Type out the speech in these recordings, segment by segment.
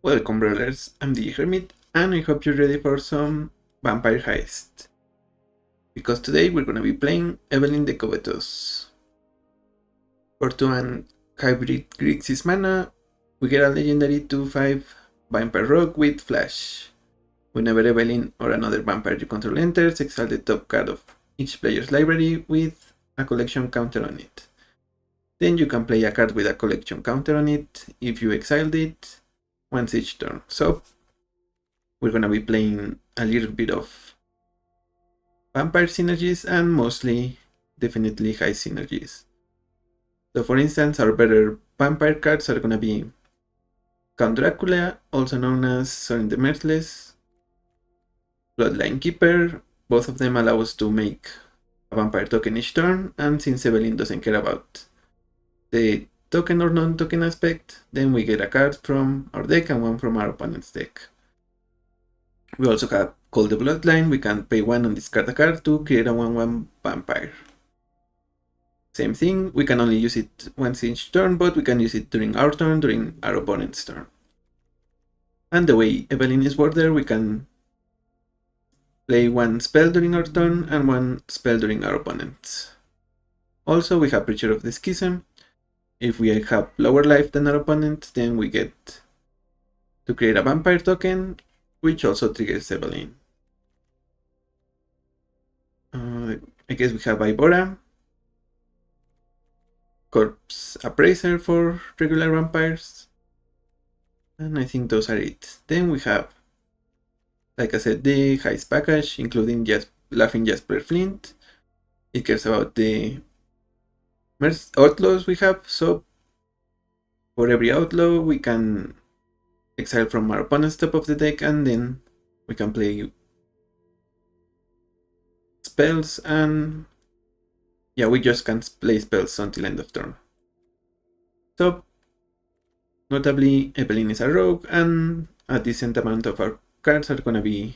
Welcome Brawlers, I'm the Hermit and I hope you're ready for some vampire heist. Because today we're gonna be playing Evelyn the Covetous. For 2 and hybrid Grixis mana, we get a legendary 2/5 vampire rogue with flash. Whenever Evelyn or another vampire you control enters, exile the top card of each player's library with a collection counter on it. Then you can play a card with a collection counter on it if you exiled it once each turn. So we're gonna be playing a little bit of vampire synergies and definitely heist synergies. So for instance, our better vampire cards are gonna be Count Dracula, also known as Sorin the Merciless, Bloodline Keeper. Both of them allow us to make a vampire token each turn, and since Evelyn doesn't care about the token or non-token aspect, then we get a card from our deck and one from our opponent's deck. We also have Call the Bloodline. We can pay 1 and discard a card to create a 1/1 vampire. Same thing, we can only use it once each turn, but we can use it during our turn, during our opponent's turn. And the way Evelyn is worded, we can play 1 spell during our turn and 1 spell during our opponent's. Also, we have Preacher of the Schism. If we have lower life than our opponent, then we get to create a vampire token, which also triggers Evelyn. I guess we have Ibora, Corpse Appraiser for regular vampires, and I think those are it. Then we have, like I said, the heist package, including Laughing Jasper Flint. It cares about the outlaws we have, so for every outlaw we can exile from our opponent's top of the deck, and then we can play spells, and yeah, we just can't play spells until end of turn. So notably, Evelyn is a rogue, and a decent amount of our cards are gonna be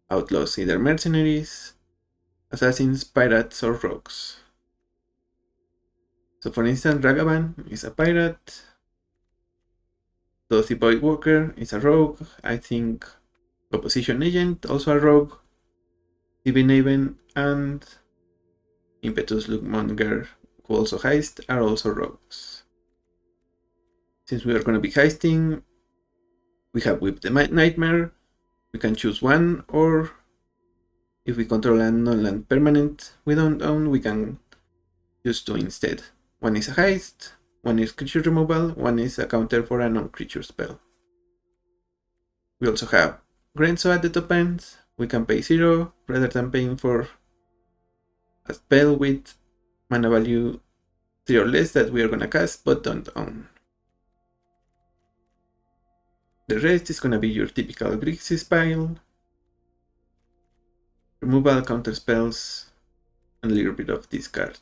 outlaws, either mercenaries, assassins, pirates, or rogues. So for instance, Ragavan is a pirate, Dothy Boy Walker is a rogue, I think Opposition Agent also a rogue, Even Haven and Impetus Lookmonger, who also heist, are also rogues. Since we are going to be heisting, we have Whip the Nightmare. We can choose one, or if we control a non-land permanent we don't own, we can choose 2 instead. One is a heist, one is creature removal, one is a counter for a non-creature spell. We also have Grenzo at the top end. We can pay 0 rather than paying for a spell with mana value 3 or less that we are gonna cast but don't own. The rest is gonna be your typical Grixis pile, removal, counter spells, and a little bit of discard.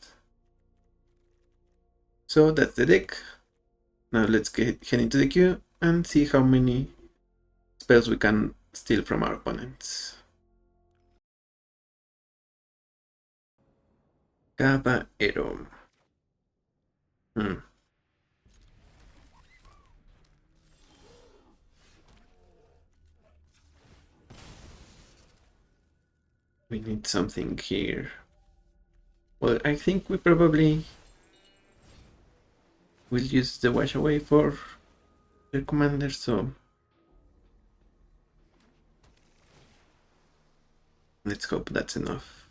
So that's the deck. Now let's head into the queue and see how many spells we can steal from our opponents. Caballero. We need something here. Well, I think we probably will use the wash away for their commander, so let's hope that's enough.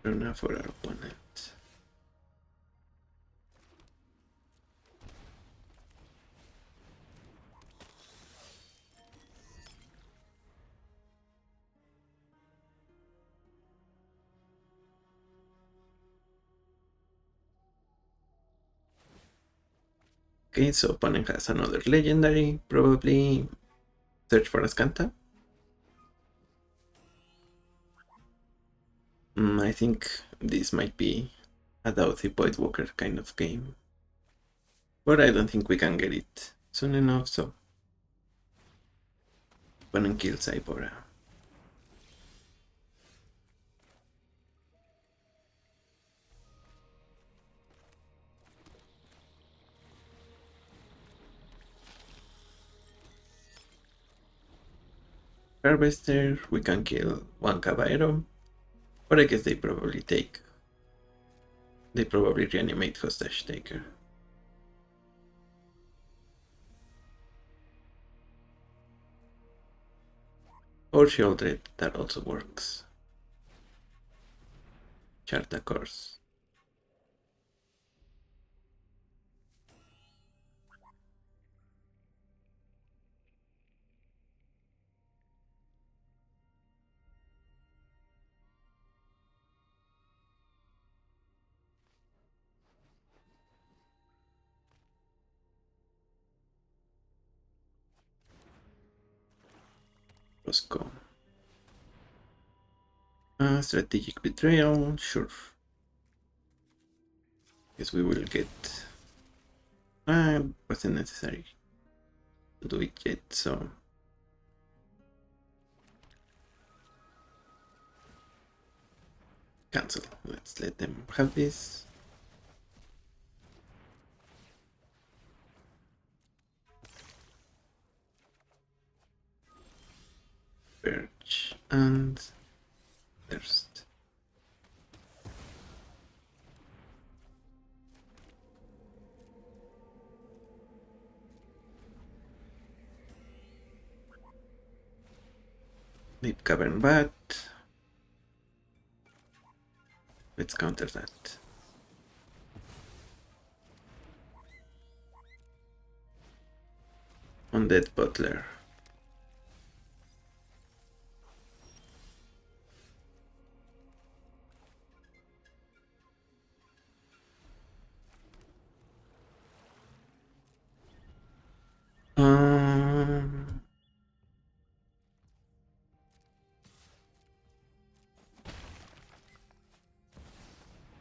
Runa for our opponent. Okay, so opponent has another legendary, probably search for Ascanta. I think this might be a Doughty Void Walker kind of game, but I don't think we can get it soon enough, so opponent kills Ibora. Harvester, we can kill one Caballero, but I guess they probably reanimate Hostage Taker. Or Shieldred, that also works. Charta course. Let's go. Strategic betrayal, sure. Guess we will get. Wasn't necessary to do it yet, so. Cancel. Let's let them have this. Perch and thirst. Deep Cavern Bat. Let's counter that. Undead Butler.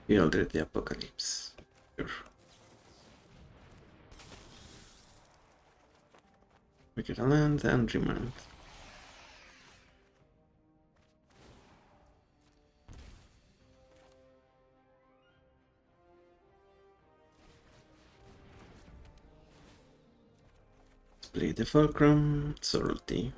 We already the Apocalypse. Sure. We get a land and remand. Let's play the Fulcrum, Sorority.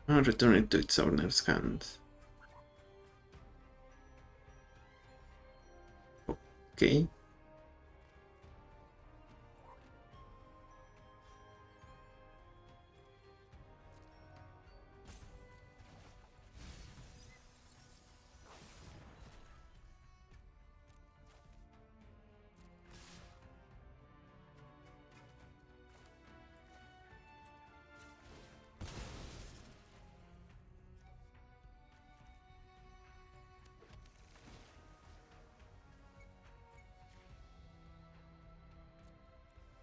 And return it to its owner's hand. Okay.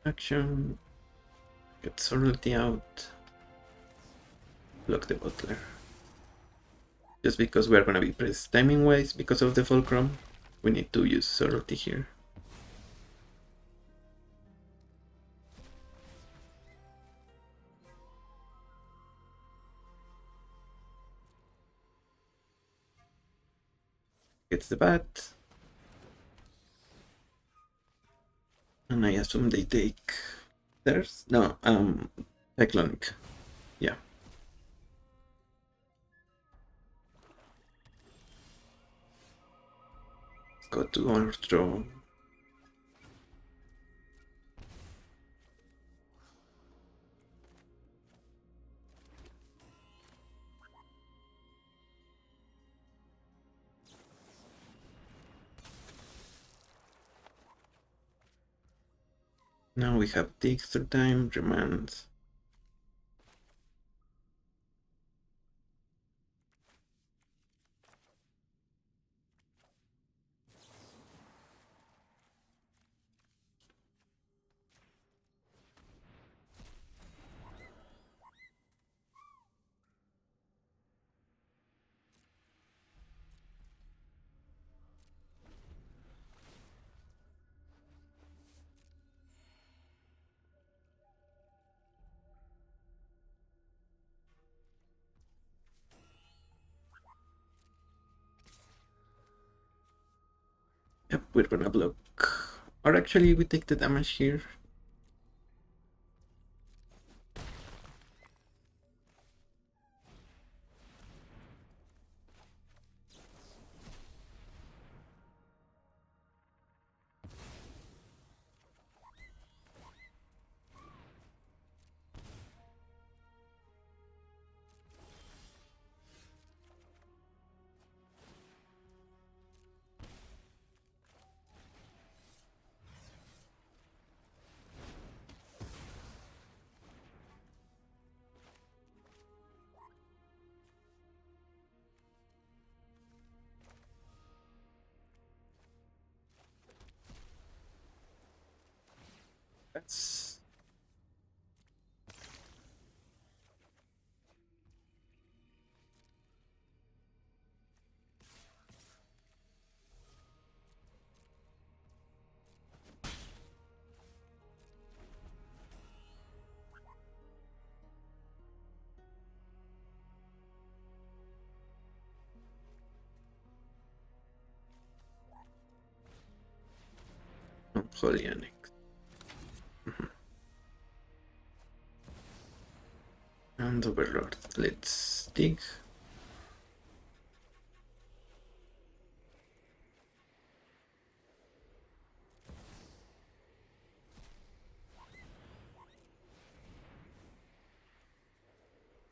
Action. Get Sorority out. Block the Butler. Just because we are gonna be pressed timing wise because of the Fulcrum, we need to use Sorority here. Gets the bat. And I assume they take theirs? No, Cyclonic. Yeah. Let's go to our draw. Now we have the extra time, remand. Yep, we're gonna block. Or actually, we take the damage here. That's Holy Annex. And Overlord. Let's dig.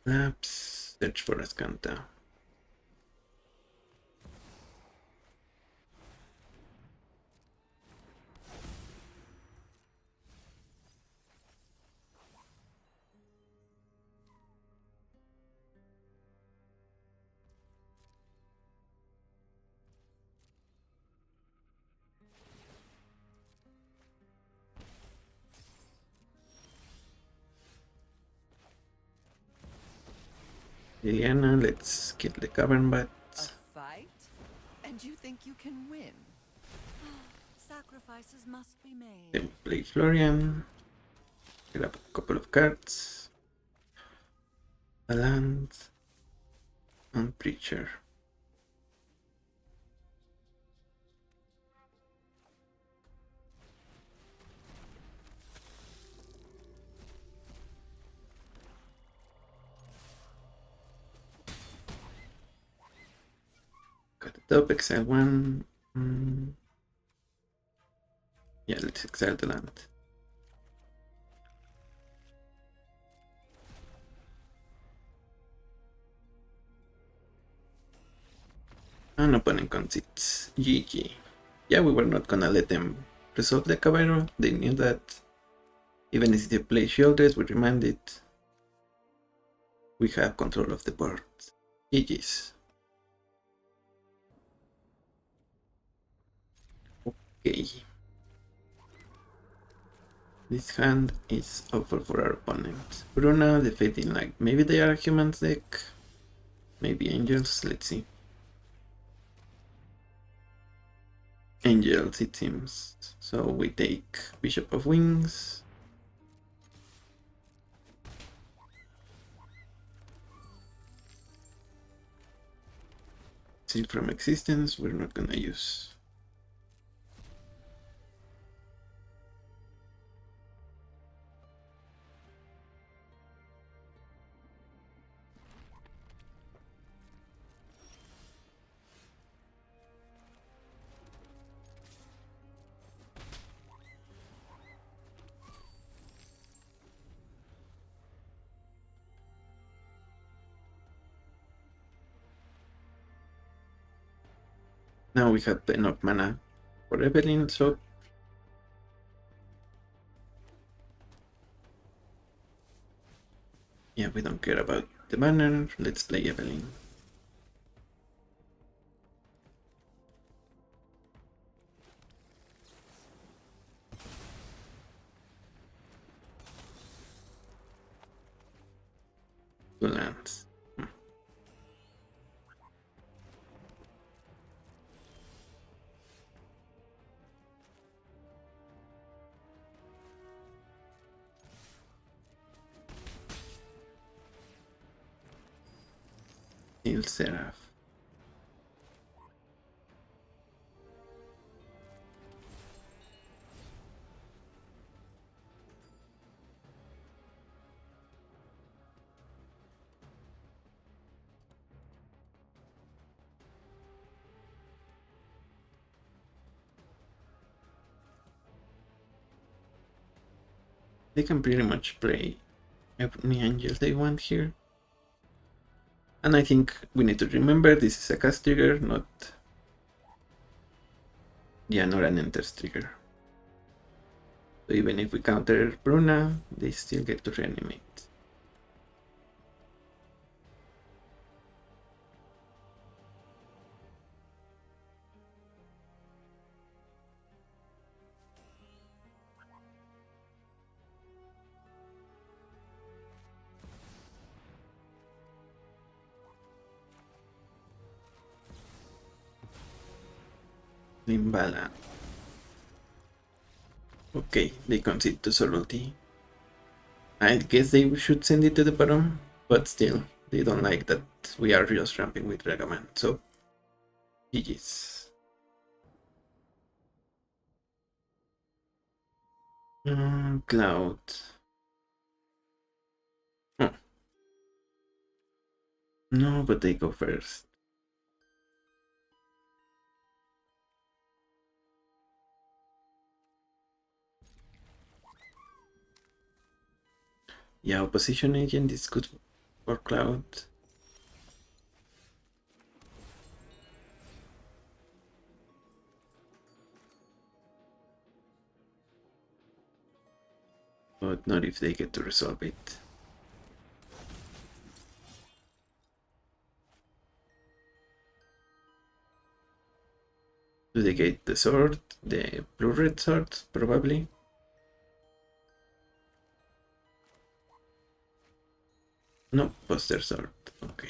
Labs. Search for Ascanta. Diana, let's kill the cavern bat. A fight? And you think you can win? Sacrifices must be made. Then play Florian. Grab a couple of cards. A land. And Preacher. Got the top, exile one. Yeah, let's exile the land. And opponent concedes. GG. Yeah, we were not gonna let them resolve the Caballo. They knew that. Even if they play Shielders, we reminded. We have control of the board. GG's. Okay. This hand is awful for our opponent. Bruna defeating, like, maybe they are humans deck. Maybe angels, let's see. Angels, it seems. So we take Bishop of Wings. Seal from Existence, we're not gonna use. Now we have enough mana for Evelyn, so yeah, we don't care about the banner. Let's play Evelyn. Two lands. Il Seraph. They can pretty much play any angel they want here. And I think we need to remember this is a cast trigger, not not an enters trigger. So even if we counter Bruna, they still get to reanimate. Limbala. Okay, they concede to Soloti. I guess they should send it to the bottom, but still, they don't like that we are just ramping with Ragaman, so GG's. Cloud. Oh. No, but they go first. Yeah, opposition agent is good for Cloud. But not if they get to resolve it. Do they get the sword? The blue-red sword? Probably. No, poster sword. Okay.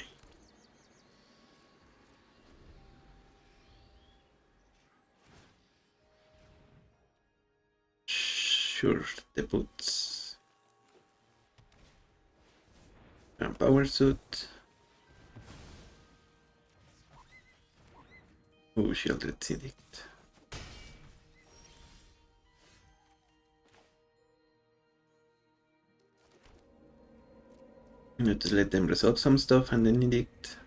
Sure, the boots. And power suit. Oh, shielded edict. You need to let them resolve some stuff and then edict.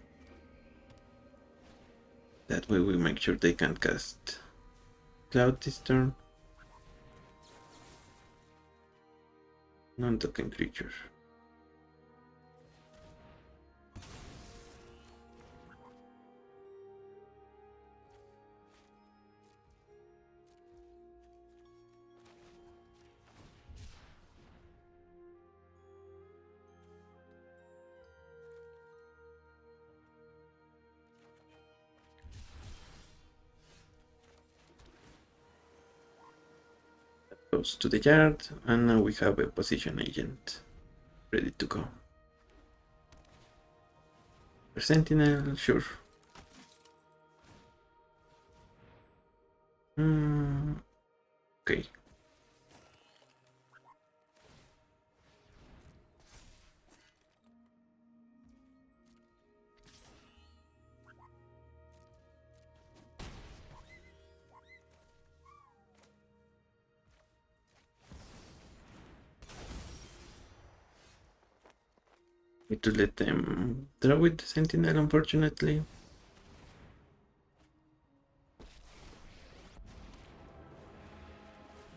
That way we make sure they can't cast Cloud this turn. Non-token creature. Goes to the yard, and now we have a position agent ready to go. Sentinel, sure. Okay. Need to let them draw with the Sentinel, unfortunately.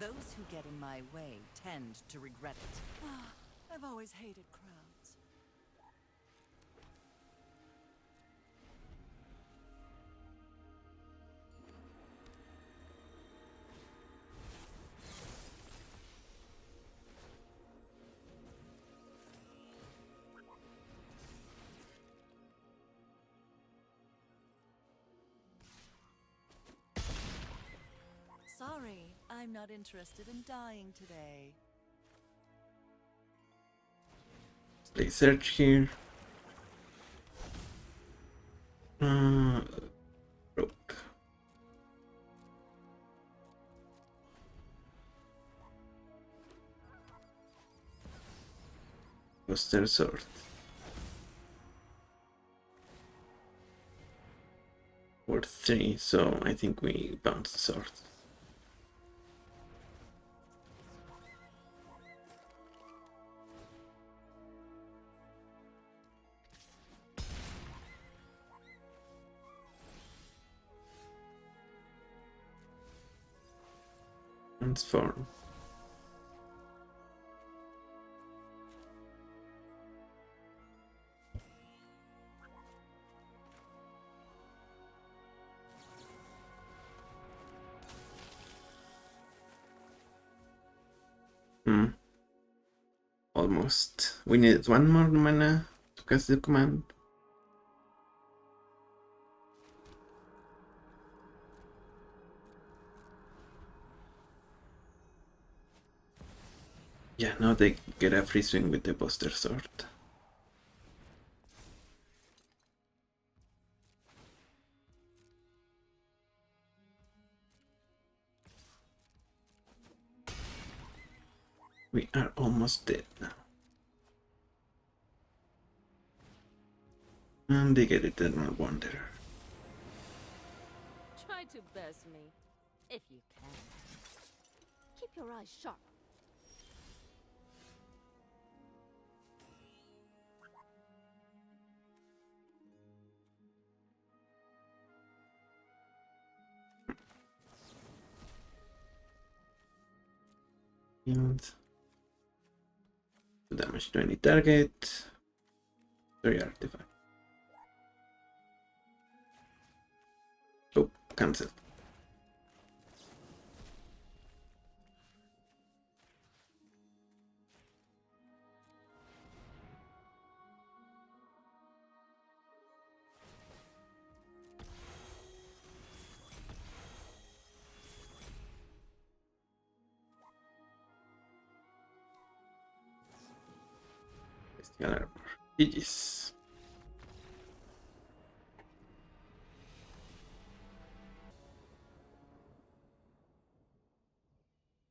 Those who get in my way tend to regret it. I've always hated crowds. Sorry, I'm not interested in dying today. Play search here. Broke. Poster sword. For 3, so I think we bounce the sword. Transform. almost. We need one more mana to cast the command. Yeah, now they get a free swing with the Buster Sword. We are almost dead now. And they get Eternal Wanderer. Try to best me, if you can. Keep your eyes sharp. And damage to any target. 3 artifact. Oh, cancel. Bestial Armor. GG's.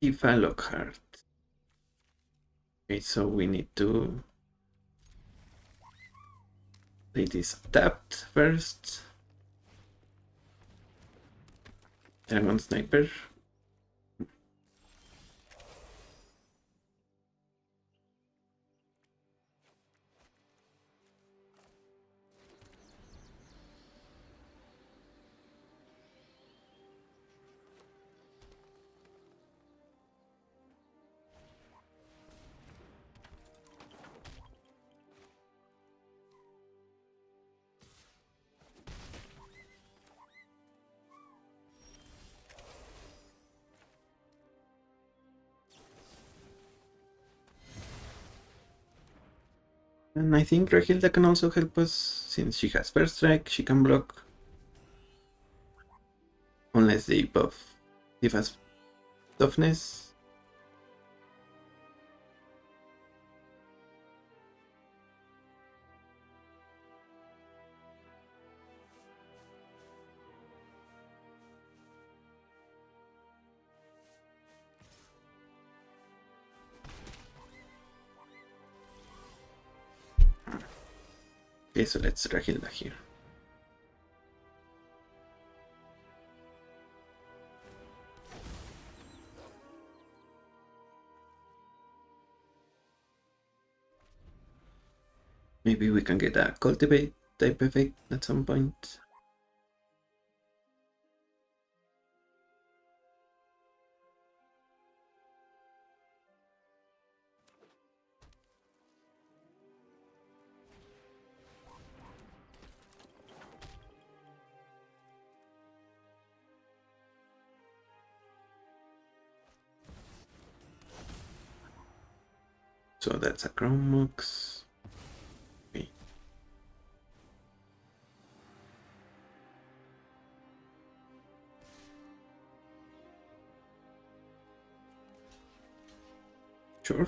Tifa Lockhart. Okay, so we need to play this tapped first. Dragon Sniper. And I think Rahilda can also help us since she has first strike, she can block. Unless they buff Tifa's toughness. Okay, so let's Rahilda here. Maybe we can get a cultivate type effect at some point. So that's a Chromux. Okay. Sure.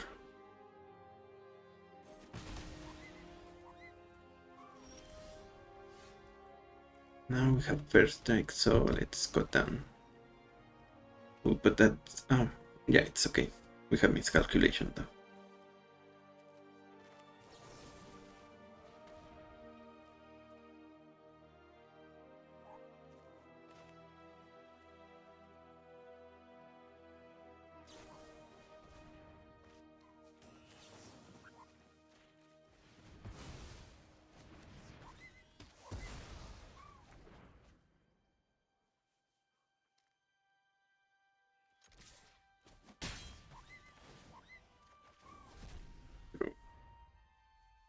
Now we have first strike, so let's go down. Oh, but that's yeah, it's okay. We have miscalculation though.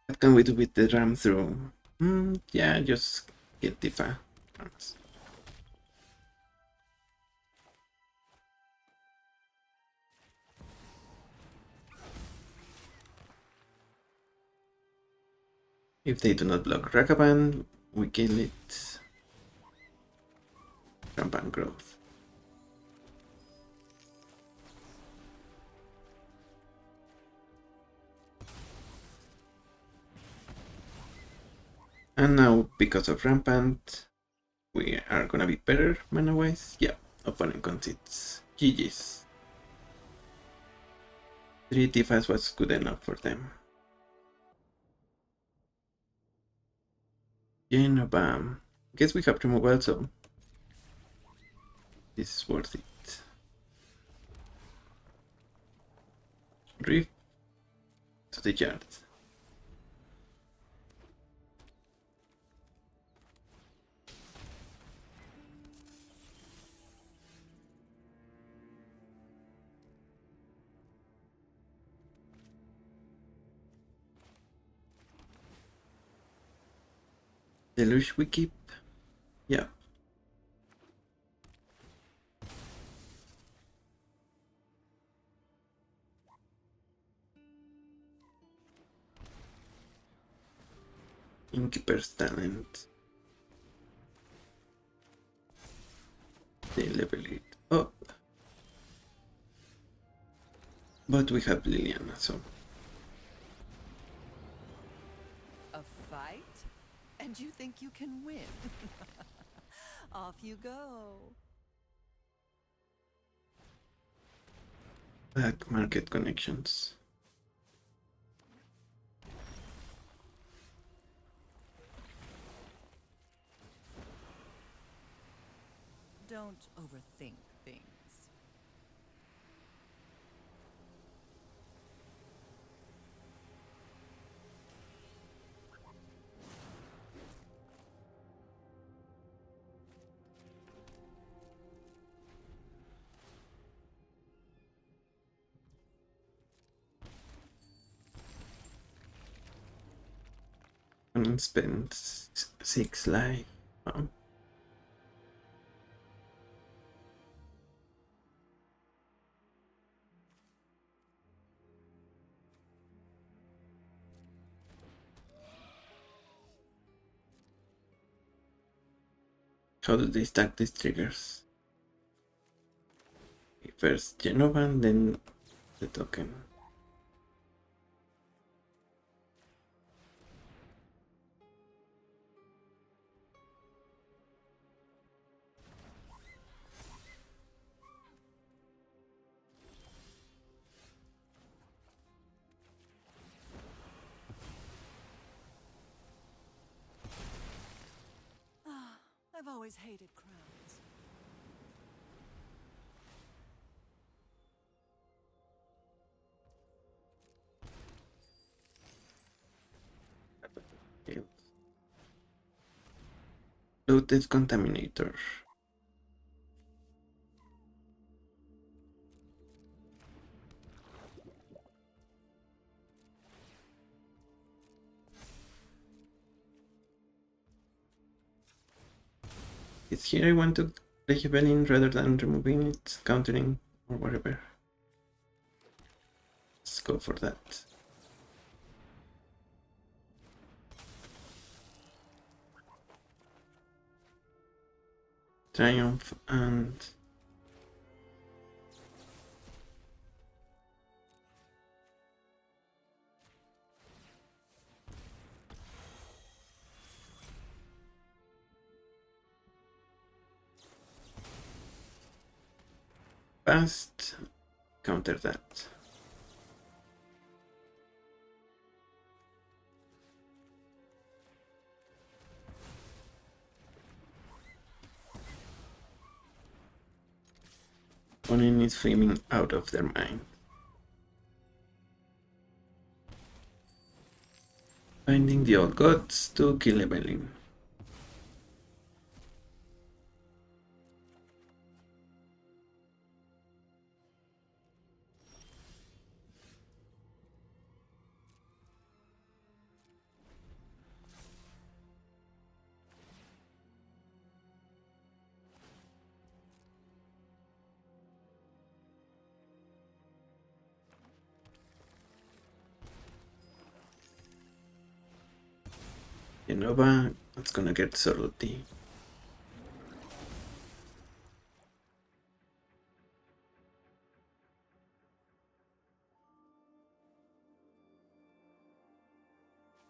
What can we do with the ram through? Yeah, just get Tifa. If they do not block Ragavan, we kill it. Rampant growth. And now, because of Rampant, we are gonna be better mana-wise. Yeah, opponent concedes. GG's. 3 Tifas was good enough for them. Bam. Guess we have removal, so this is worth it. Rift to the yard. Deluge we keep. Yeah. Innkeeper's talent. They level it up. But we have Liliana, so. A fight? And you think you can win? Off you go. Black market connections. Don't overthink things. And spend 6 life. How do they stack these triggers? First Genovan, then the token. I've always hated crowds. Looted Contaminator. It's here I want to play Evelyn rather than removing it, countering, or whatever. Let's go for that. Triumph and fast, counter that. Opponent is flaming out of their mind. Finding the old gods to kill Evelyn. Genova, it's gonna get salty.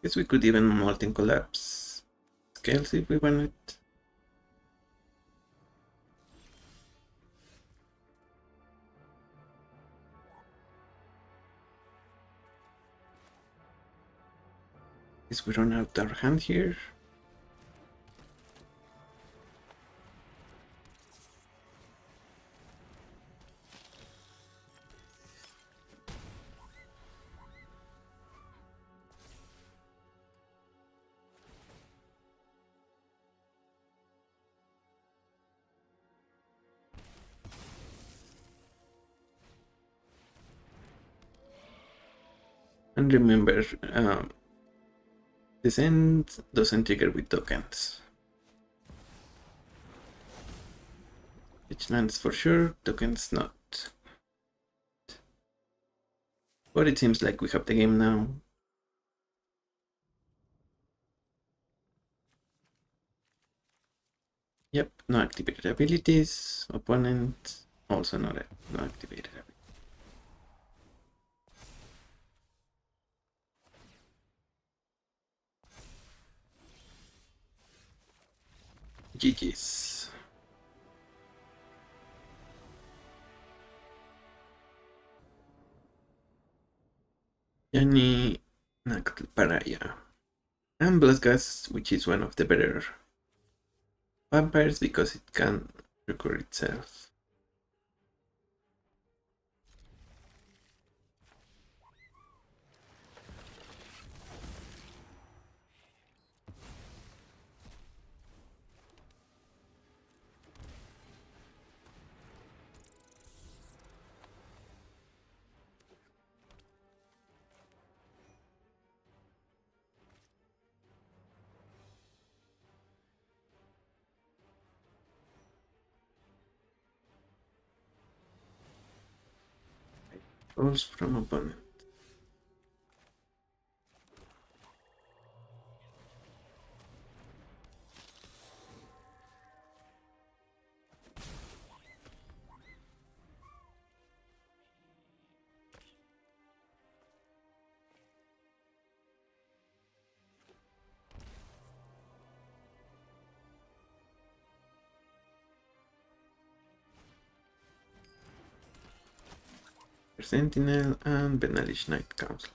Guess we could even molten collapse scales if we wanted. Guess we run out our hand here. And remember, descent doesn't trigger with tokens. Which lands for sure, tokens not. But it seems like we have the game now. Yep, no activated abilities. Opponent also no activated abilities. GG's. Yani Paraya. And Blastgas, which is one of the better vampires because it can recur itself. Rolls from opponent. Sentinel and Benalish Knight Counselor.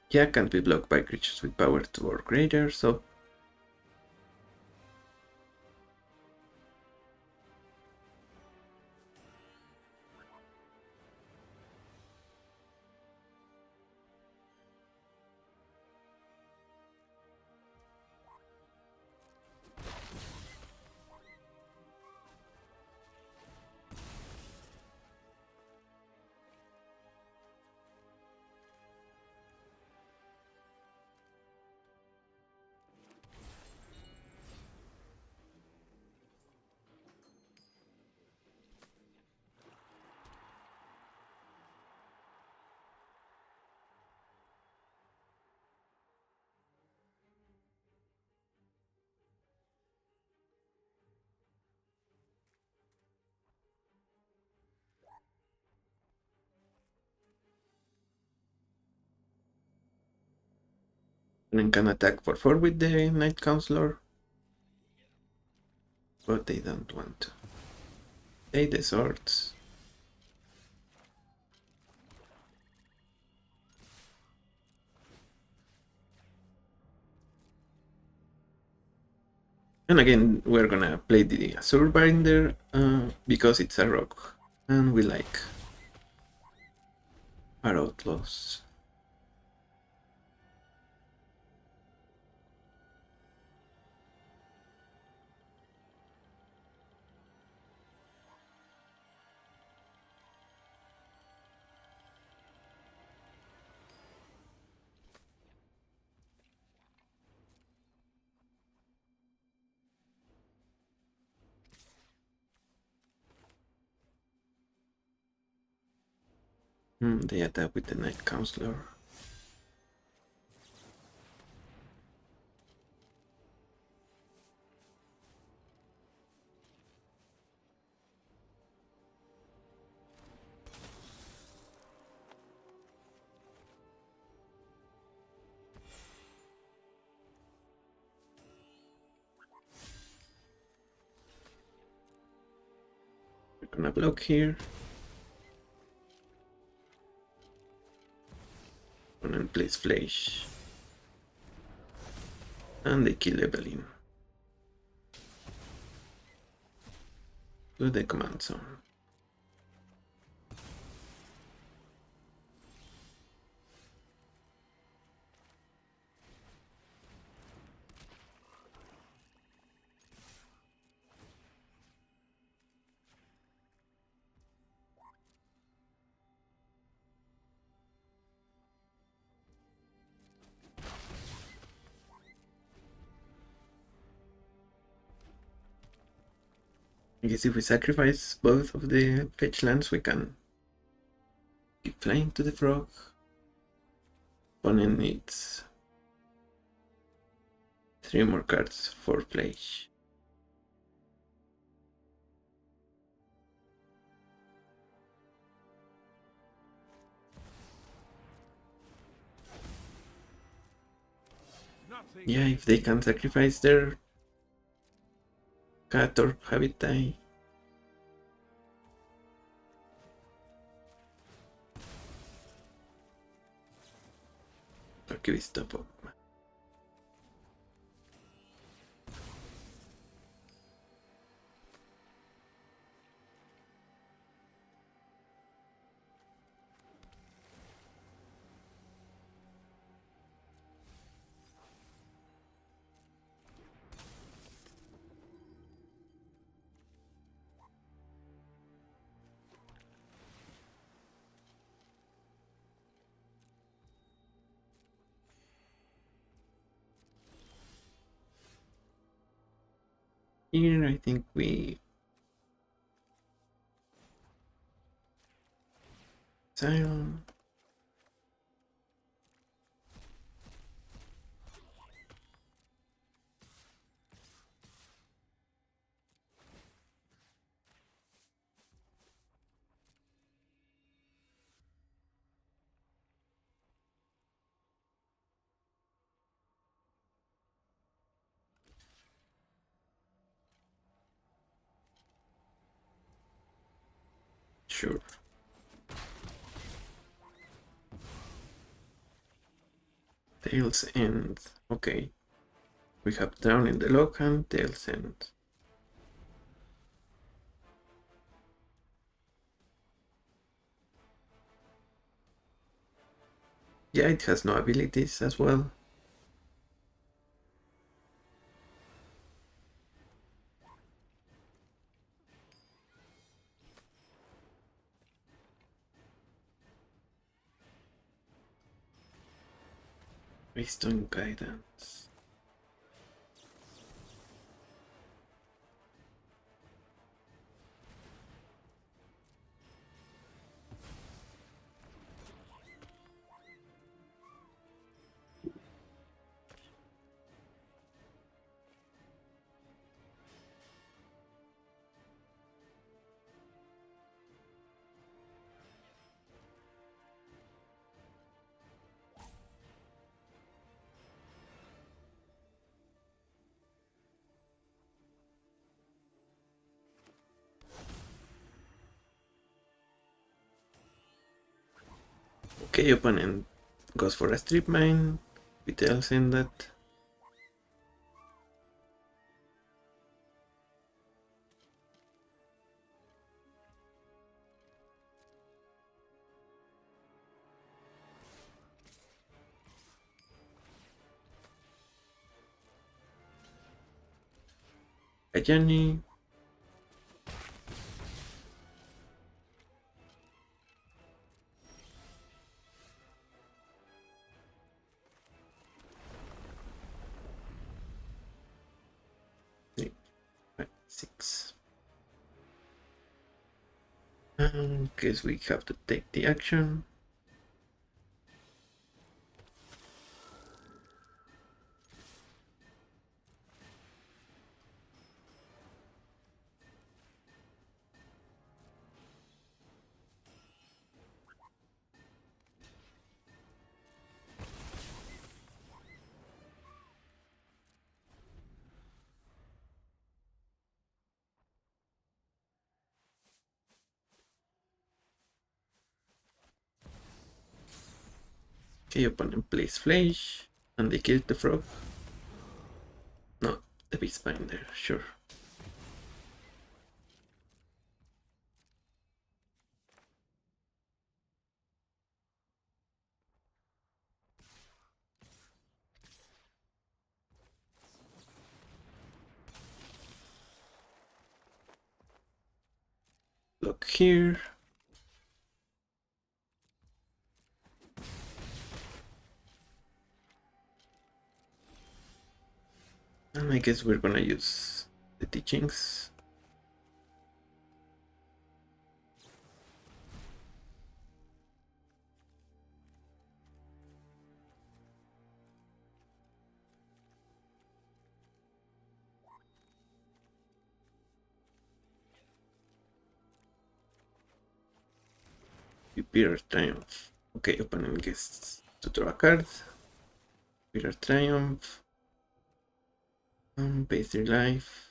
Yeah, can't be blocked by creatures with power 2 or greater, so and can attack for 4 with the Knight Counselor. But they don't want to. Play the swords. And again, we're gonna play the Azure Binder because it's a rock. And we like our outlaws. They attack with the Night Counselor. We're gonna block here. Opponent plays Flash. And they kill Evelyn. To the command zone. I guess if we sacrifice both of the fetch lands, we can keep flying to the frog. Opponent needs 3 more cards for Flash. Yeah, if they can sacrifice their cat or have it die. Okay, we stop up. Here I think we exile. Sure. Tails End. Okay. We have down in the log hand, Tails End. Yeah, it has no abilities as well. Based on guidance. Okay, opponent goes for a strip mine. We tell him that. A journey. Three, five, 6. Guess we have to take the action. Okay, opponent plays Flash, and they kill the frog. No, the beast binder, sure. Look here. And I guess we're gonna use the teachings. Bitter Triumph. Okay, opponent gets to draw a card. Bitter Triumph. Base their life.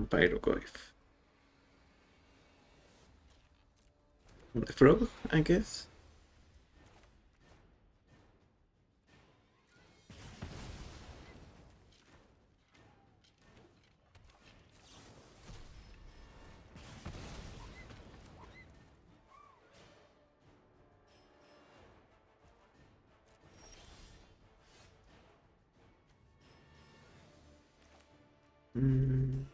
Pyrogoyf. The frog, I guess. Mm.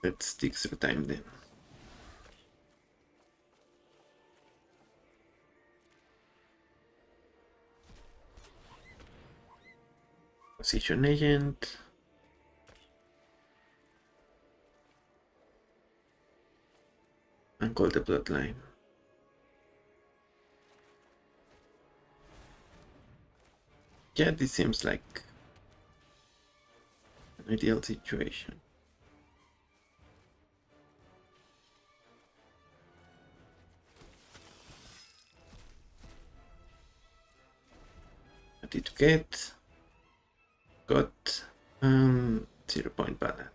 Let's take some time then. Position agent. And call the bloodline. Yeah, this seems like an ideal situation. What did you get? Got 0-point ballad.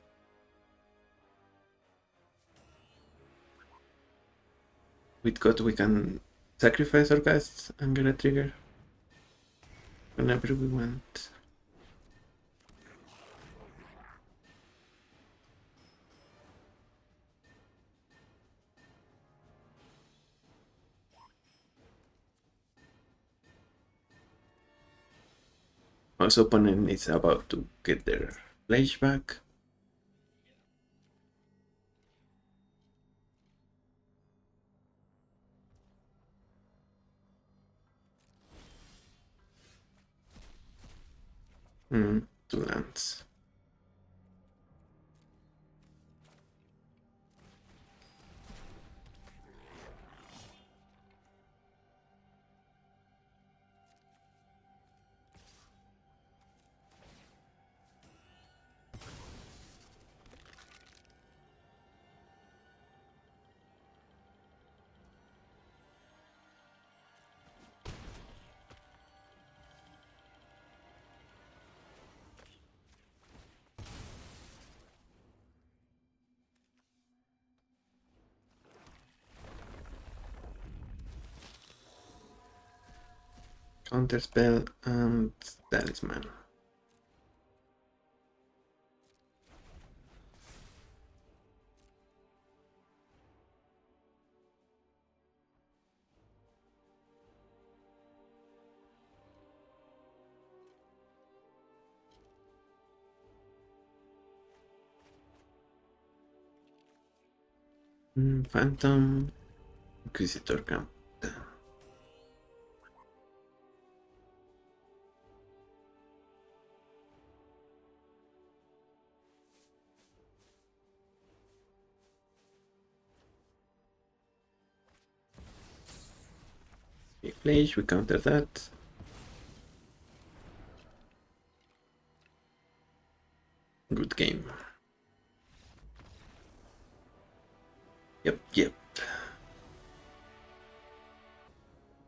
With God we can sacrifice our casts and get a trigger whenever we want. Also, opponent is about to get their flash back. Two lands. Counterspell and Talisman. Phantom, Inquisitor Camp. Big Flash, we counter that. Good game. Yep.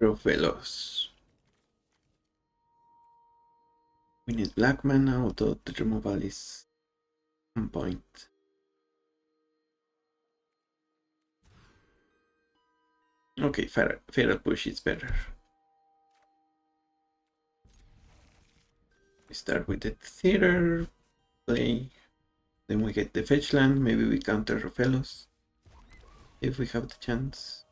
Covetous. We need black mana, although the removal is on point. Okay, Feral Push is better. We start with the theater, play, then we get the fetch land, maybe we counter Rofellos, if we have the chance.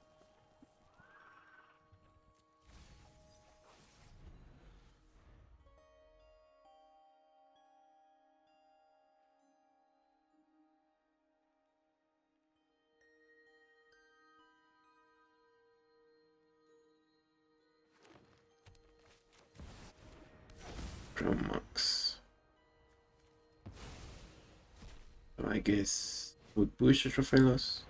From Max. So I guess we push Rofellos.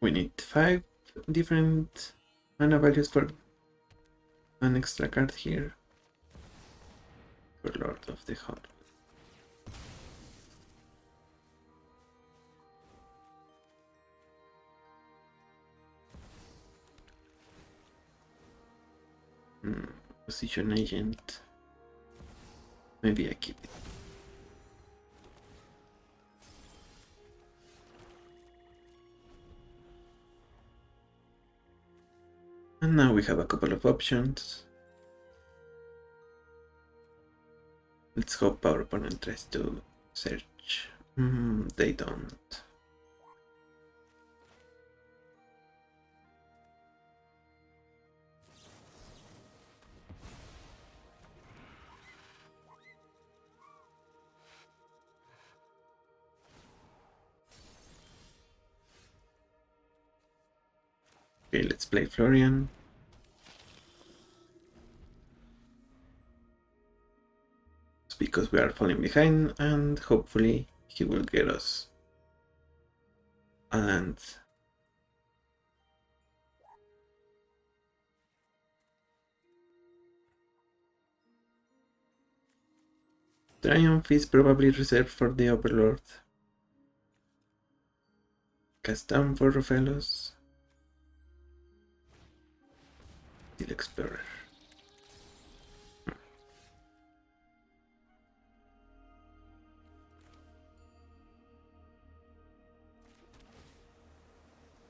We need 5 different mana values for an extra card here. For Lord of the Hall. Position Agent. Maybe I keep it. And now we have a couple of options. Let's hope our opponent tries to search. They don't. Okay, let's play Florian. It's because we are falling behind, and hopefully he will get us a land. Triumph is probably reserved for the Overlord. Cast down for Rofellos. Steel Explorer.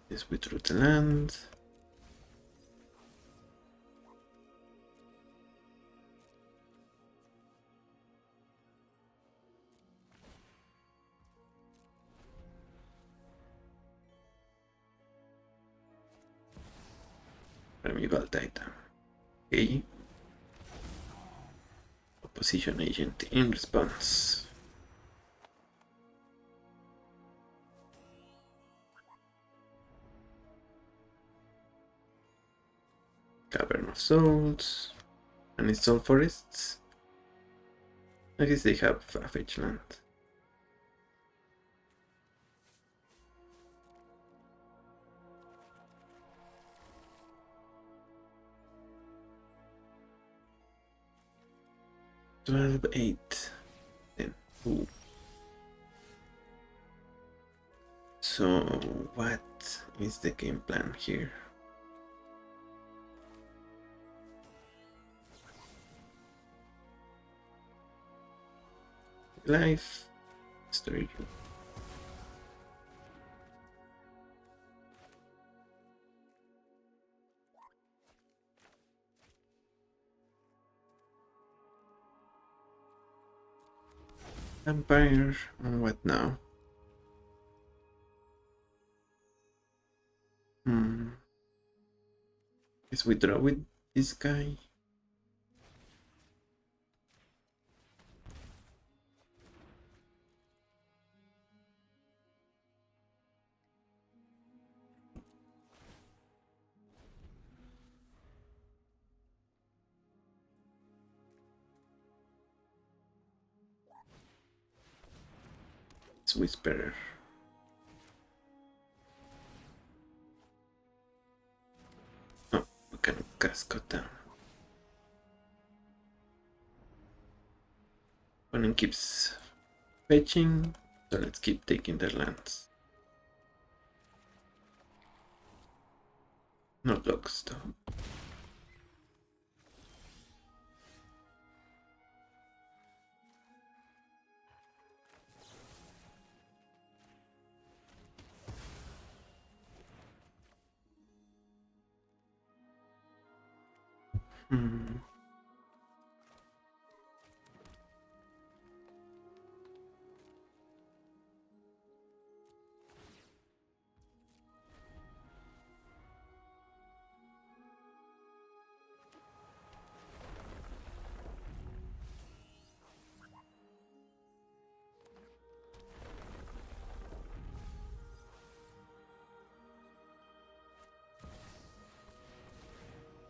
Yes, withdraw the land. Primeval Titan. Okay. Opposition agent in response. Cavern of Souls. And it's all forests. I guess they have a fetch land. Twelve, 8, 10. Ooh. So, what is the game plan here? Life, story. Vampire, and what now? Let's withdraw with this guy. It's Whisperer. Oh, we can cast cut down. Opponent keeps fetching, so let's keep taking their lands. No blocks though.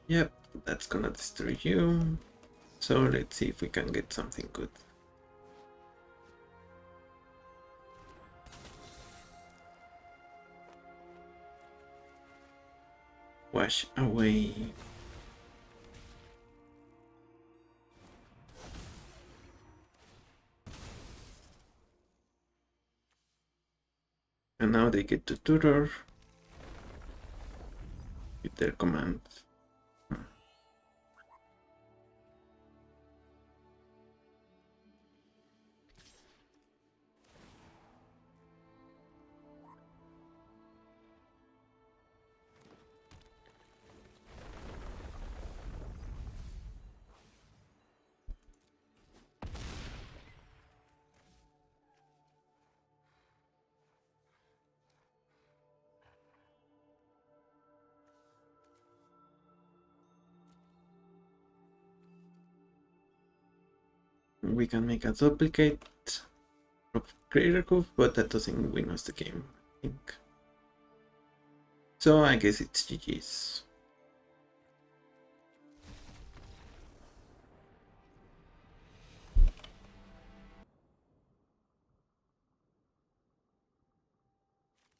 Yep, that's gonna destroy you. So let's see if we can get something good. Wash away. And now they get to tutor with their commands. We can make a duplicate of Greater Cove, but that doesn't win us the game, I think. So I guess it's GG's.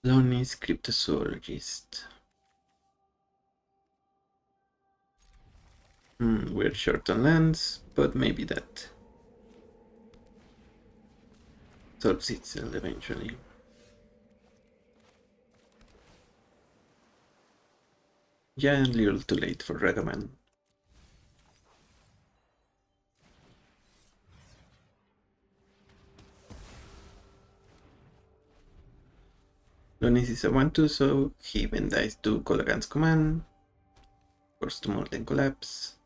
Lonnie's cryptozoologist. We're short on lands, but maybe that solves itself eventually. Yeah, a little too late for Ragavan. Lonis is a 1-2, so he even dies to Kolagan's command. Forced to Molten Collapse.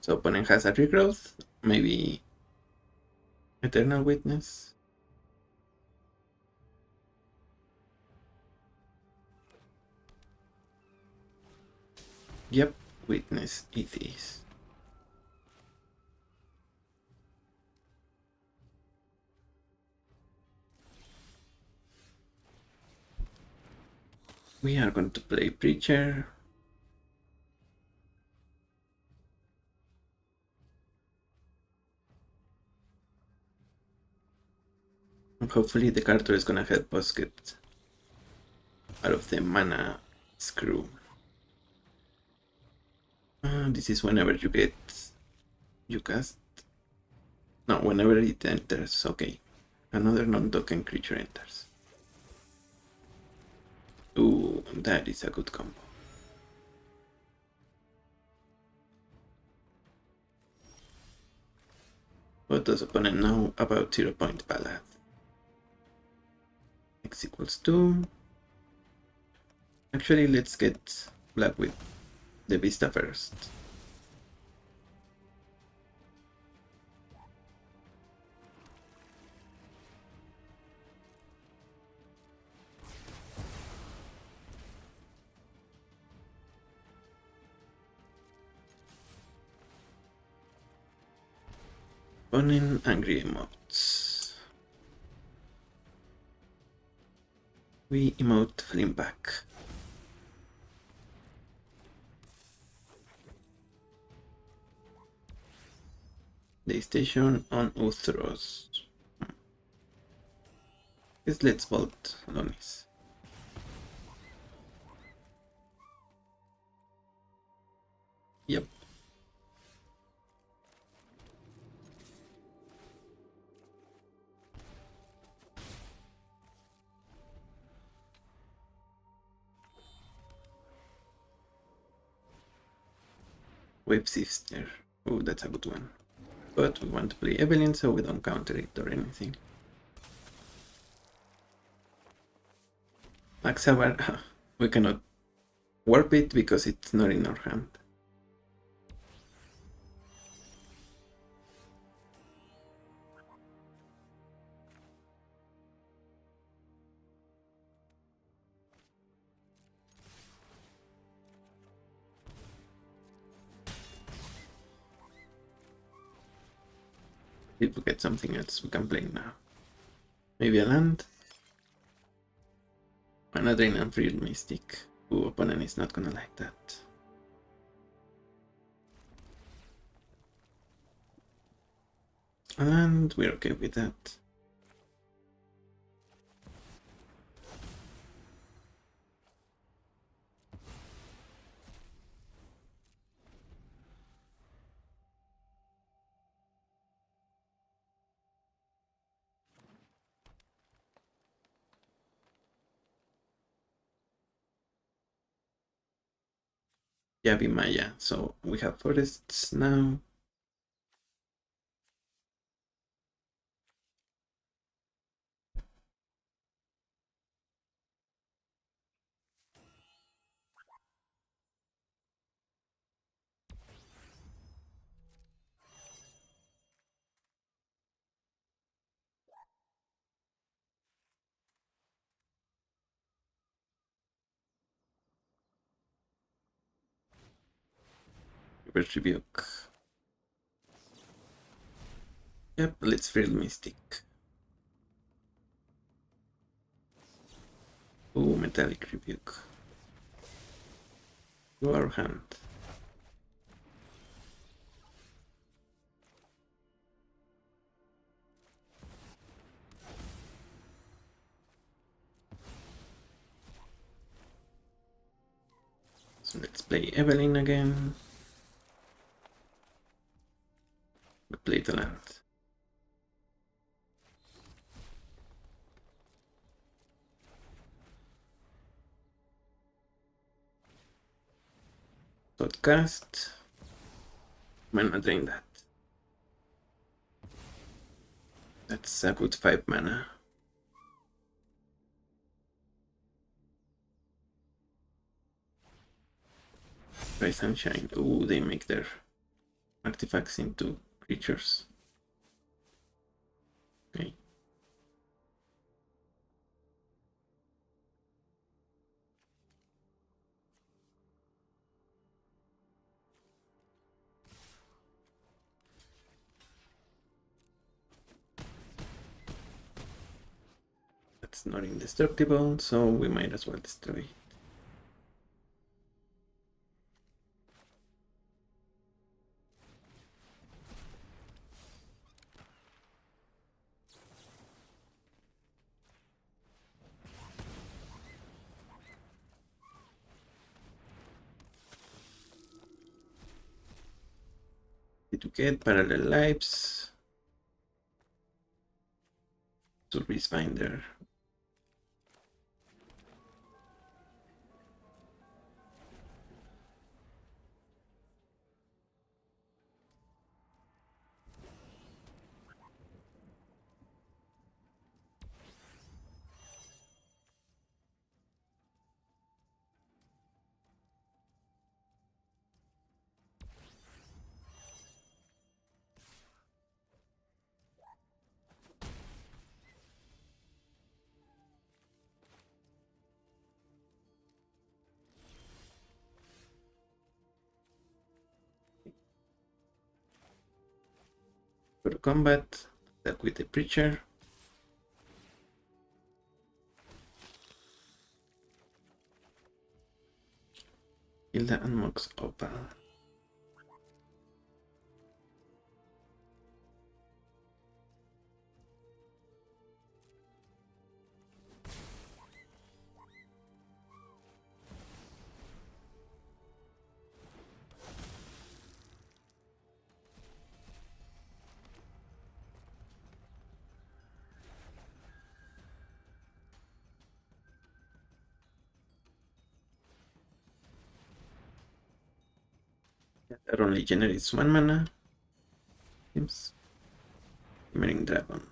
So opponent has a regrowth, maybe Eternal Witness. Yep, Witness it is. We are going to play Preacher. And hopefully the Carter is gonna help us get out of the mana screw. This is whenever you cast. No, whenever it enters. Okay, another non-token creature enters. Ooh, that is a good combo. What does opponent know about 0-point ballad? X equals 2. Actually, let's get black with the Vista first. Opponent angry emotes. We emote Flimback. They station on Uthros. Guess let's vault Lonis. Yep. Wave Sister. Oh, that's a good one. But we want to play Evelyn so we don't counter it or anything. Axabar, we cannot warp it because it's not in our hand. If we get something else we can play now. Maybe a land. Mana Drain and Free Mystic. Ooh, opponent is not gonna like that. And we're okay with that. Yavi Maya. So we have forests now. Reverse Rebuke. Yep, let's Field Mystic. Ooh, Metallic Rebuke. To our hand. So let's play Evelyn again. We play the land. Dot cast. Mana Drain that. That's a good 5 mana. Try Sunshine. Ooh, they make their artifacts into creatures. Okay. That's not indestructible, so we might as well destroy it. to get parallel lives. Service binder. For combat, attack with the preacher. Hilda and Mox Opal. That only generates 1 mana. Seems. Shimmering Dragon.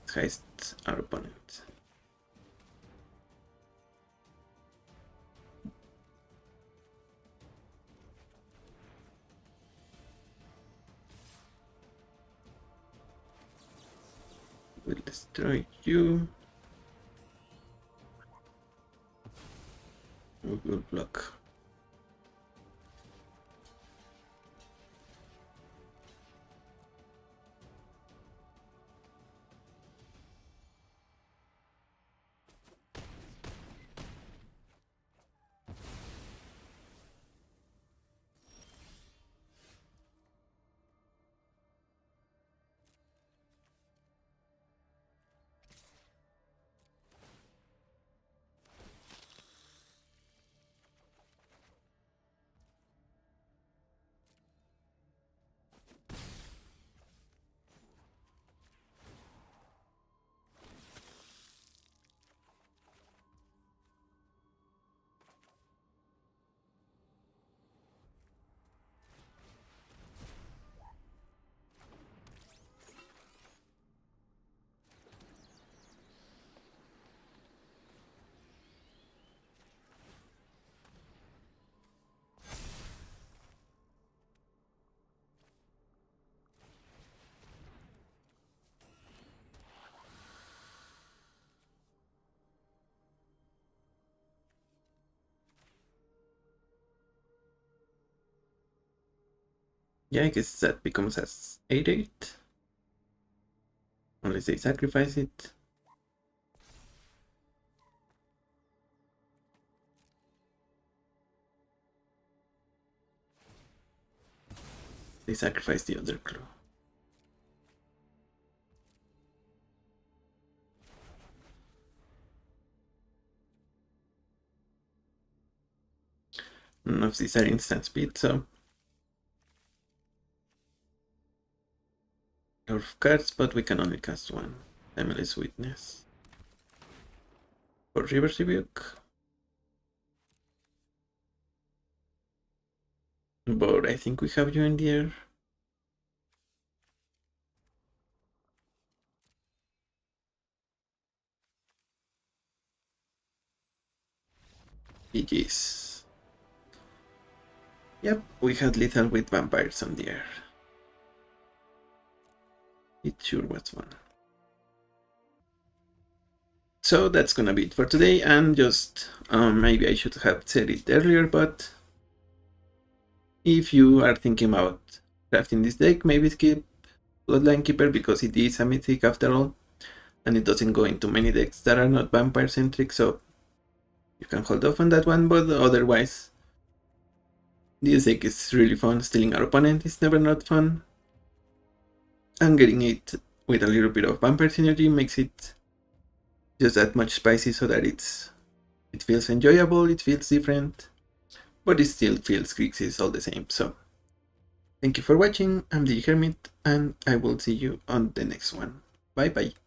Heist our opponent. Will destroy you. We will block. Yeah, I guess that becomes as 8/8. Unless they sacrifice it. They sacrifice the other clue. None of these are instant speed, so lot of cards, but we can only cast one. Timeless Witness. For Reverse Rebuke. But I think we have you in the air. GG's. Yep, we had lethal with vampires on the air. It sure was fun. So that's gonna be it for today, and just maybe I should have said it earlier, but if you are thinking about crafting this deck, maybe skip Bloodline Keeper because it is a mythic after all, and it doesn't go into many decks that are not vampire centric, so you can hold off on that one, but otherwise this deck is really fun. Stealing our opponent is never not fun, and getting it with a little bit of vampire synergy makes it just that much spicy so that it feels enjoyable, it feels different, but it still feels Grixis all the same. So thank you for watching. I'm the Hermit, and I will see you on the next one. Bye bye.